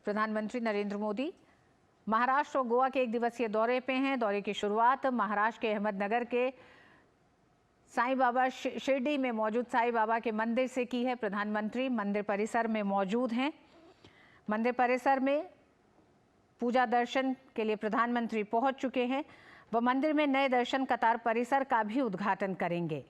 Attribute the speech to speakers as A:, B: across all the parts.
A: प्रधानमंत्री नरेंद्र मोदी महाराष्ट्र और गोवा के 1 दिवसीय दौरे पे हैं। दौरे की शुरुआत महाराष्ट्र के अहमदनगर के साईं बाबा शिरडी में मौजूद साईं बाबा के मंदिर से की है। प्रधानमंत्री मंदिर परिसर में मौजूद हैं। मंदिर परिसर में पूजा दर्शन के लिए प्रधानमंत्री पहुंच चुके हैं। वह मंदिर में नए दर्शन कतार परिसर का भी उद्घाटन करेंगे।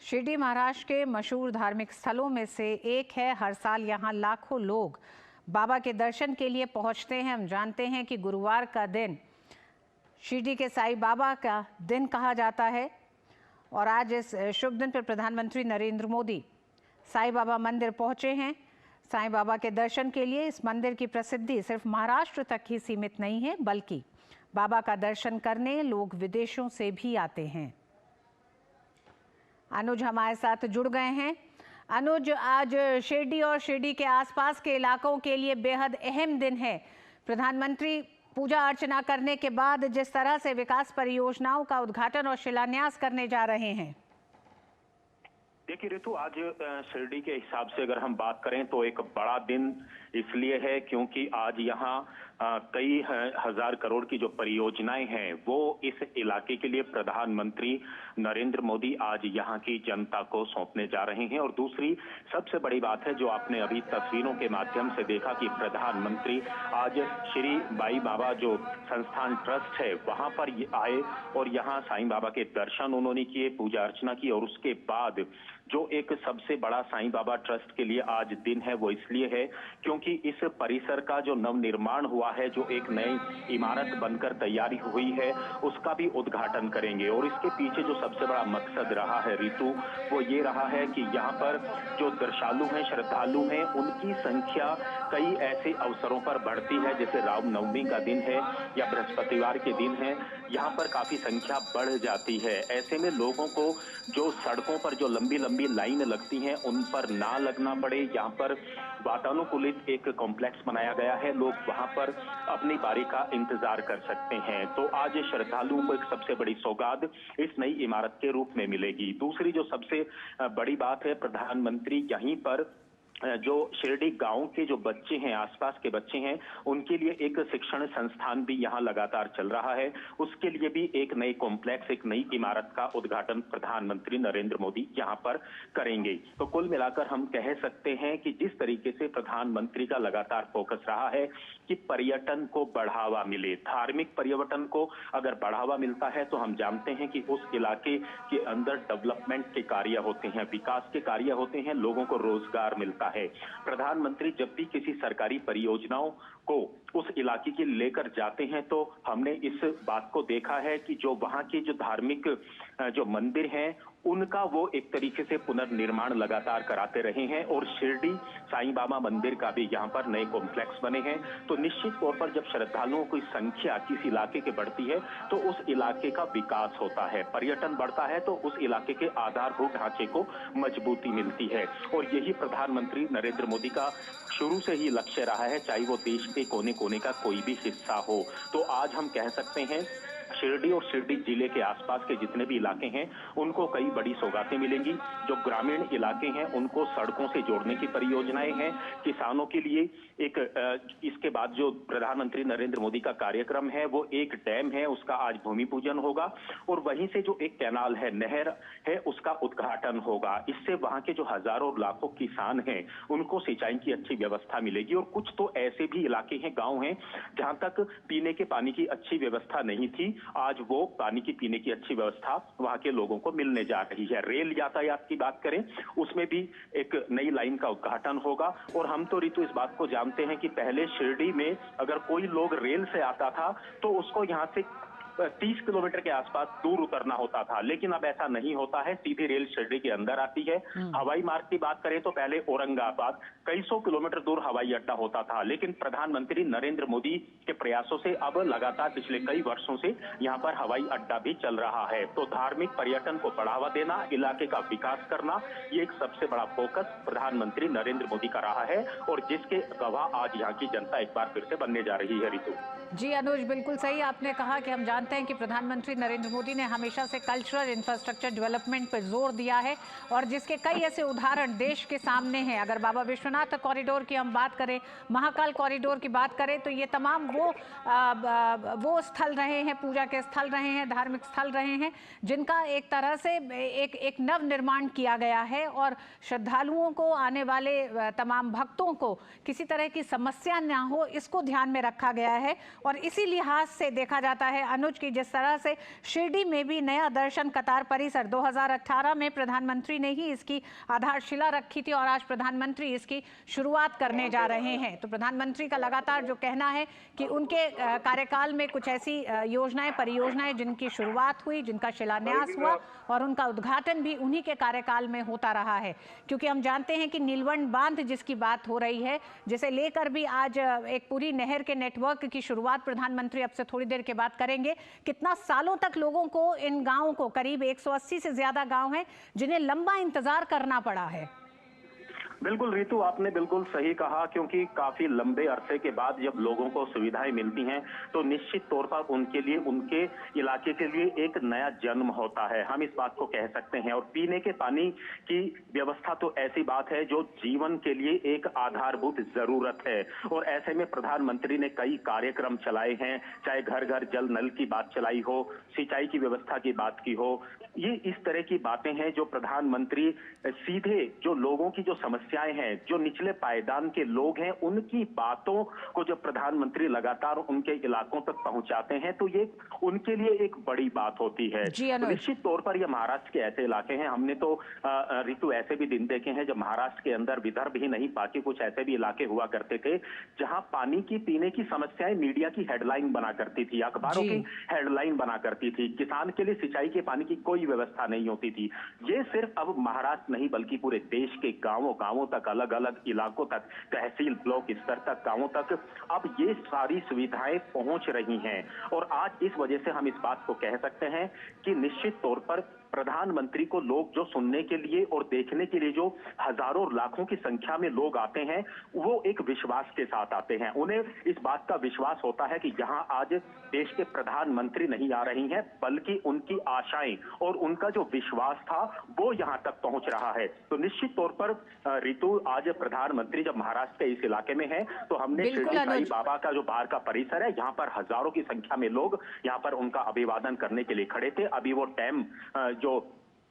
A: शिरडी महाराष्ट्र के मशहूर धार्मिक स्थलों में से एक है। हर साल यहाँ लाखों लोग बाबा के दर्शन के लिए पहुँचते हैं। हम जानते हैं कि गुरुवार का दिन शिरडी के साईं बाबा का दिन कहा जाता है और आज इस शुभ दिन पर प्रधानमंत्री नरेंद्र मोदी साईं बाबा मंदिर पहुँचे हैं। साईं बाबा के दर्शन के लिए इस मंदिर की प्रसिद्धि सिर्फ महाराष्ट्र तक ही सीमित नहीं है, बल्कि बाबा का दर्शन करने लोग विदेशों से भी आते हैं। अनुज हमारे साथ जुड़ गए हैं। अनुज, आज शिरडी और शिरडी के आसपास के इलाकों के लिए बेहद अहम दिन है। प्रधानमंत्री पूजा अर्चना करने के बाद जिस तरह से विकास परियोजनाओं का उद्घाटन और शिलान्यास करने जा रहे हैं।
B: देखिए ऋतु, आज शिरडी के हिसाब से अगर हम बात करें तो एक बड़ा दिन इसलिए है क्योंकि आज यहाँ कई हजार करोड़ की जो परियोजनाएं हैं वो इस इलाके के लिए प्रधानमंत्री नरेंद्र मोदी आज यहाँ की जनता को सौंपने जा रहे हैं। और दूसरी सबसे बड़ी बात है जो आपने अभी तस्वीरों के माध्यम से देखा कि प्रधानमंत्री आज श्री बाई बाबा जो संस्थान ट्रस्ट है वहां पर आए और यहाँ साईं बाबा के दर्शन उन्होंने किए, पूजा अर्चना की। और उसके बाद जो एक सबसे बड़ा साईं बाबा ट्रस्ट के लिए आज दिन है वो इसलिए है क्योंकि इस परिसर का जो नवनिर्माण हुआ है, जो एक नई इमारत बनकर तैयारी हुई है, उसका भी उद्घाटन करेंगे। और इसके पीछे जो सबसे बड़ा मकसद रहा है ऋतु, वो ये रहा है कि यहाँ पर जो दर्शनालु हैं, श्रद्धालु हैं, उनकी संख्या कई ऐसे अवसरों पर बढ़ती है, जैसे रामनवमी का दिन है या बृहस्पतिवार के दिन है, यहाँ पर काफी संख्या बढ़ जाती है। ऐसे में लोगों को जो सड़कों पर जो लंबी लंबी लाइन लगती हैं उन पर ना लगना पड़े, यहाँ पर वातानुकूलित एक कॉम्प्लेक्स बनाया गया है, लोग वहां पर अपनी बारी का इंतजार कर सकते हैं। तो आज श्रद्धालुओं को एक सबसे बड़ी सौगात इस नई इमारत के रूप में मिलेगी। दूसरी जो सबसे बड़ी बात है, प्रधानमंत्री यहीं पर जो शिरडी गांव के जो बच्चे हैं, आसपास के बच्चे हैं, उनके लिए एक शिक्षण संस्थान भी यहां लगातार चल रहा है, उसके लिए भी एक नई कॉम्प्लेक्स, एक नई इमारत का उद्घाटन प्रधानमंत्री नरेंद्र मोदी यहां पर करेंगे। तो कुल मिलाकर हम कह सकते हैं कि जिस तरीके से प्रधानमंत्री का लगातार फोकस रहा है कि पर्यटन को बढ़ावा मिले, धार्मिक पर्यटन को अगर बढ़ावा मिलता है तो हम जानते हैं कि उस इलाके के अंदर डेवलपमेंट के कार्य होते हैं, विकास के कार्य होते हैं, लोगों को रोजगार मिलता है। प्रधानमंत्री जब भी किसी सरकारी परियोजनाओं को उस इलाके के लेकर जाते हैं तो हमने इस बात को देखा है कि जो वहां के जो धार्मिक जो मंदिर हैं उनका वो एक तरीके से पुनर्निर्माण लगातार कराते रहे हैं। और शिरडी साईं बाबा मंदिर का भी यहाँ पर नए कॉम्प्लेक्स बने हैं। तो निश्चित तौर पर जब श्रद्धालुओं की संख्या किसी इलाके के बढ़ती है तो उस इलाके का विकास होता है, पर्यटन बढ़ता है, तो उस इलाके के आधारभूत ढांचे को मजबूती मिलती है। और यही प्रधानमंत्री नरेंद्र मोदी का शुरू से ही लक्ष्य रहा है, चाहे वो देश के कोने कोने का कोई भी हिस्सा हो। तो आज हम कह सकते हैं शिरडी और शिरडी जिले के आसपास के जितने भी इलाके हैं उनको कई बड़ी सौगातें मिलेंगी। जो ग्रामीण इलाके हैं उनको सड़कों से जोड़ने की परियोजनाएं हैं। किसानों के लिए एक इसके बाद जो प्रधानमंत्री नरेंद्र मोदी का कार्यक्रम है वो एक डैम है, उसका आज भूमि पूजन होगा और वहीं से जो एक कैनाल है, नहर है, उसका उद्घाटन होगा। इससे वहां के जो हजारों लाखों किसान हैं उनको सिंचाई की अच्छी व्यवस्था मिलेगी। और कुछ तो ऐसे भी इलाके हैं, गांव हैं, जहां तक पीने के पानी की अच्छी व्यवस्था नहीं थी, आज वो पानी की पीने की अच्छी व्यवस्था वहां के लोगों को मिलने जा रही है। रेल यातायात की बात करें उसमें भी एक नई लाइन का उद्घाटन होगा। और हम तो ऋतु इस बात को जानते हैं कि पहले शिरडी में अगर कोई लोग रेल से आता था तो उसको यहाँ से 30 किलोमीटर के आसपास दूर उतरना होता था, लेकिन अब ऐसा नहीं होता है, सीधी रेल शिरडी के अंदर आती है। हवाई मार्ग की बात करें तो पहले औरंगाबाद कई सौ किलोमीटर दूर हवाई अड्डा होता था, लेकिन प्रधानमंत्री नरेंद्र मोदी के प्रयासों से अब लगातार पिछले कई वर्षों से यहाँ पर हवाई अड्डा भी चल रहा है। तो धार्मिक पर्यटन को बढ़ावा देना, इलाके का विकास करना, ये एक सबसे बड़ा फोकस प्रधानमंत्री नरेंद्र मोदी का रहा है और जिसके गवाह आज यहाँ की जनता एक बार फिर से बनने जा रही है। ऋतु
A: जी अनुज, बिल्कुल सही आपने कहा कि हम जानते हैं कि प्रधानमंत्री नरेंद्र मोदी ने हमेशा से कल्चरल इंफ्रास्ट्रक्चर डेवलपमेंट पर जोर दिया है और जिसके कई ऐसे उदाहरण देश के सामने हैं। अगर बाबा विश्वनाथ कॉरिडोर की हम बात करें, महाकाल कॉरिडोर की बात करें, तो ये तमाम वो स्थल रहे हैं, पूजा के स्थल रहे हैं, धार्मिक स्थल रहे हैं, जिनका एक तरह से एक नव निर्माण किया गया है और श्रद्धालुओं को, आने वाले तमाम भक्तों को किसी तरह की समस्या ना हो, इसको ध्यान में रखा गया है। और इसी लिहाज से देखा जाता है अनुज की जिस तरह से शिरडी में भी नया दर्शन कतार परिसर 2018 में प्रधानमंत्री ने ही इसकी आधारशिला रखी थी और आज प्रधानमंत्री इसकी शुरुआत करने जा रहे हैं। तो प्रधानमंत्री का लगातार जो कहना है कि उनके कार्यकाल में कुछ ऐसी योजनाएं, परियोजनाएं जिनकी शुरुआत हुई, जिनका शिलान्यास हुआ और उनका उद्घाटन भी उन्हीं के कार्यकाल में होता रहा है। क्योंकि हम जानते हैं कि नीलवंड बांध जिसकी बात हो रही है, जिसे लेकर भी आज एक पूरी नहर के नेटवर्क की शुरुआत प्रधानमंत्री अब से थोड़ी देर के बाद करेंगे। कितना सालों तक लोगों को, इन गांवों को, करीब 180 से ज्यादा गांव हैं जिन्हें लंबा इंतजार करना पड़ा है।
B: बिल्कुल ऋतु, आपने बिल्कुल सही कहा, क्योंकि काफी लंबे अरसे के बाद जब लोगों को सुविधाएं मिलती हैं तो निश्चित तौर पर उनके लिए, उनके इलाके के लिए एक नया जन्म होता है, हम इस बात को कह सकते हैं। और पीने के पानी की व्यवस्था तो ऐसी बात है जो जीवन के लिए एक आधारभूत जरूरत है। और ऐसे में प्रधानमंत्री ने कई कार्यक्रम चलाए हैं, चाहे घर घर जल नल की बात चलाई हो, सिंचाई की व्यवस्था की बात की हो, ये इस तरह की बातें हैं जो प्रधानमंत्री सीधे जो लोगों की जो समस्याएं हैं, जो निचले पायदान के लोग हैं, उनकी बातों को जब प्रधानमंत्री लगातार उनके इलाकों तक पहुंचाते हैं तो ये उनके लिए एक बड़ी बात होती है। तो निश्चित तौर पर ये महाराष्ट्र के ऐसे इलाके हैं, हमने तो ऋतु ऐसे भी दिन देखे हैं जब महाराष्ट्र के अंदर, विदर्भ ही नहीं बाकी कुछ ऐसे भी इलाके हुआ करते थे जहां पानी की, पीने की समस्याएं मीडिया की हेडलाइन बना करती थी, अखबारों की हेडलाइन बना करती थी। किसान के लिए सिंचाई के पानी की कोई व्यवस्था नहीं होती थी। ये सिर्फ अब महाराष्ट्र नहीं बल्कि पूरे देश के गांवों तक, अलग अलग इलाकों तक, तहसील ब्लॉक स्तर तक, गांवों तक अब ये सारी सुविधाएं पहुंच रही हैं। और आज इस वजह से हम इस बात को कह सकते हैं कि निश्चित तौर पर प्रधानमंत्री को लोग जो सुनने के लिए और देखने के लिए जो हजारों लाखों की संख्या में लोग आते हैं, वो एक विश्वास के साथ आते हैं। उन्हें इस बात का विश्वास होता है कि यहाँ आज देश के प्रधानमंत्री नहीं आ रही हैं, बल्कि उनकी आशाएं और उनका जो विश्वास था वो यहाँ तक पहुंच रहा है। तो निश्चित तौर पर ऋतु, आज प्रधानमंत्री जब महाराष्ट्र के इस इलाके में है तो हमने शिरडी साईं बाबा का जो बाहर का परिसर है, यहाँ पर हजारों की संख्या में लोग यहाँ पर उनका अभिवादन करने के लिए खड़े थे। अभी वो डैम जो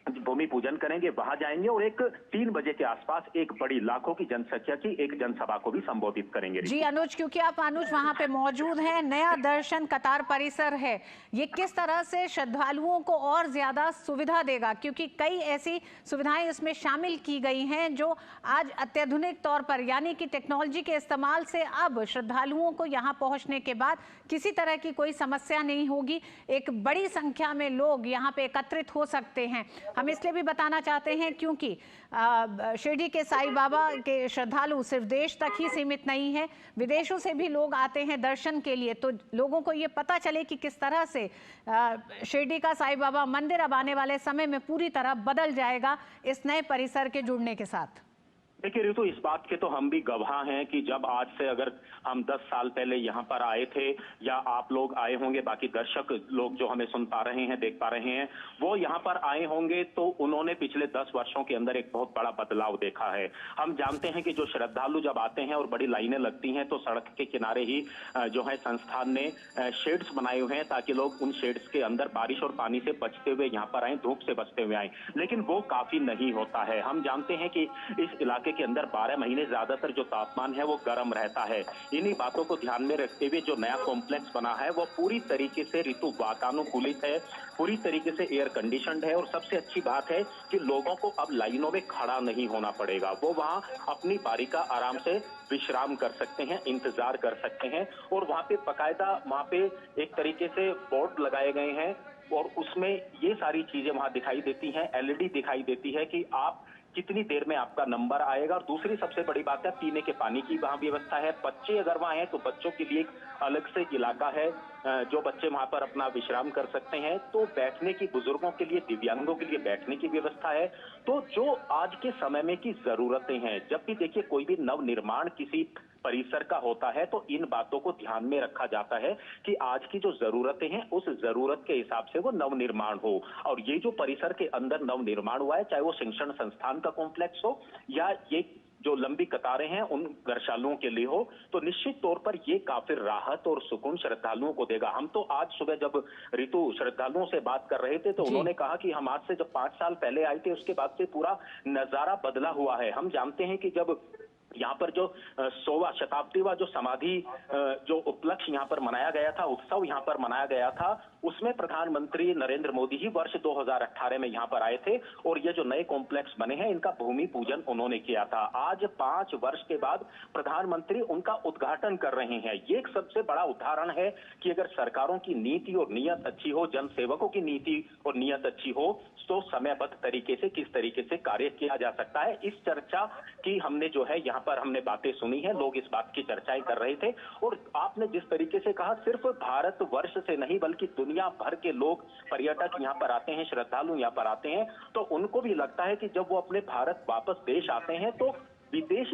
B: भूमि पूजन करेंगे, वहां जाएंगे और एक 3 बजे के आसपास एक बड़ी लाखों की जनसंख्या की एक जनसभा को भी संबोधित करेंगे।
A: जी अनुज, क्योंकि आप अनुज वहां पे मौजूद हैं, नया दर्शन कतार परिसर है, ये किस तरह से श्रद्धालुओं को और ज्यादा सुविधा देगा? क्योंकि कई ऐसी सुविधाएं इसमें शामिल की गई हैं जो आज अत्याधुनिक तौर पर, यानी कि टेक्नोलॉजी के इस्तेमाल से अब श्रद्धालुओं को यहाँ पहुंचने के बाद किसी तरह की कोई समस्या नहीं होगी। एक बड़ी संख्या में लोग यहाँ पे एकत्रित हो सकते हैं। हम इसलिए भी बताना चाहते हैं क्योंकि शिरडी के साईं बाबा के श्रद्धालु सिर्फ देश तक ही सीमित नहीं है, विदेशों से भी लोग आते हैं दर्शन के लिए। तो लोगों को ये पता चले कि किस तरह से शिरडी का साईं बाबा मंदिर अब आने वाले समय में पूरी तरह बदल जाएगा इस नए परिसर के जुड़ने के साथ।
B: देखिए ऋतु, इस बात के तो हम भी गवाह हैं कि जब आज से अगर हम 10 साल पहले यहाँ पर आए थे, या आप लोग आए होंगे, बाकी दर्शक लोग जो हमें सुन पा रहे हैं, देख पा रहे हैं, वो यहाँ पर आए होंगे तो उन्होंने पिछले 10 वर्षों के अंदर एक बहुत बड़ा बदलाव देखा है। हम जानते हैं कि जो श्रद्धालु जब आते हैं और बड़ी लाइनें लगती हैं तो सड़क के किनारे ही जो है संस्थान ने शेड्स बनाए हुए हैं ताकि लोग उन शेड्स के अंदर बारिश और पानी से बचते हुए यहाँ पर आए, धूप से बचते हुए आए। लेकिन वो काफी नहीं होता है। हम जानते हैं कि इस इलाके के अंदर 12 महीने ज्यादातर जो तापमान है वो गर्म रहता है। इन्हीं बातों को ध्यान में रखते हुए जो नया कॉम्प्लेक्स बना है वो पूरी तरीके से ऋतु वातानुकूलित है, पूरी तरीके से एयर कंडीशनड है, और सबसे अच्छी बात है कि लोगों को अब लाइनों में खड़ा नहीं होना पड़ेगा। वो वहां अपनी बारी का आराम से विश्राम कर सकते हैं, इंतजार कर सकते हैं, और वहां पे बकायदा वहां पे एक तरीके से बोर्ड लगाए गए हैं और उसमें ये सारी चीजें वहां दिखाई देती हैं, एलईडी दिखाई देती है कि आप कितनी देर में आपका नंबर आएगा। और दूसरी सबसे बड़ी बात है, पीने के पानी की वहां व्यवस्था है। बच्चे अगर वहां हैं तो बच्चों के लिए एक अलग से इलाका है, जो बच्चे वहां पर अपना विश्राम कर सकते हैं। तो बैठने की, बुजुर्गों के लिए, दिव्यांगों के लिए बैठने की व्यवस्था है। तो जो आज के समय में की जरूरतें हैं, जब भी देखिए कोई भी नव निर्माण किसी परिसर का होता है तो इन बातों को ध्यान में रखा जाता है कि आज की जो जरूरतें हैं उस जरूरत के हिसाब से वो नवनिर्माण हो। और ये जो परिसर के अंदर नवनिर्माण हुआ है, चाहे वो शिक्षण संस्थान का कॉम्प्लेक्स हो या ये जो लंबी कतारें हैं उन दर्शनालुओं के लिए हो, तो निश्चित तौर पर ये काफी राहत और सुकून श्रद्धालुओं को देगा। हम तो आज सुबह जब ऋतु श्रद्धालुओं से बात कर रहे थे तो
A: जी।
B: उन्होंने कहा कि हम आज से जब 5 साल पहले आए थे उसके बाद से पूरा नजारा बदला हुआ है। हम जानते हैं कि जब यहाँ पर जो 100वां शताब्दीवा जो समाधि जो उपलक्ष्य यहाँ पर मनाया गया था, उत्सव यहाँ पर मनाया गया था, उसमें प्रधानमंत्री नरेंद्र मोदी ही वर्ष 2018 में यहाँ पर आए थे और ये जो नए कॉम्प्लेक्स बने हैं इनका भूमि पूजन उन्होंने किया था। आज 5 वर्ष के बाद प्रधानमंत्री उनका उद्घाटन कर रहे हैं। ये एक सबसे बड़ा उदाहरण है कि अगर सरकारों की नीति और नीयत अच्छी हो, जनसेवकों की नीति और नीयत अच्छी हो, तो समयबद्ध तरीके से किस तरीके से कार्य किया जा सकता है। इस चर्चा की हमने जो है यहाँ पर हमने बातें सुनी है, लोग इस बात की चर्चाएं कर रहे थे। और आपने जिस तरीके से कहा, सिर्फ भारत वर्ष से नहीं बल्कि दुनिया भर के लोग, पर्यटक यहाँ पर आते हैं, श्रद्धालु यहाँ पर आते हैं, तो उनको भी लगता है कि जब वो अपने भारत वापस देश आते हैं तो विदेशी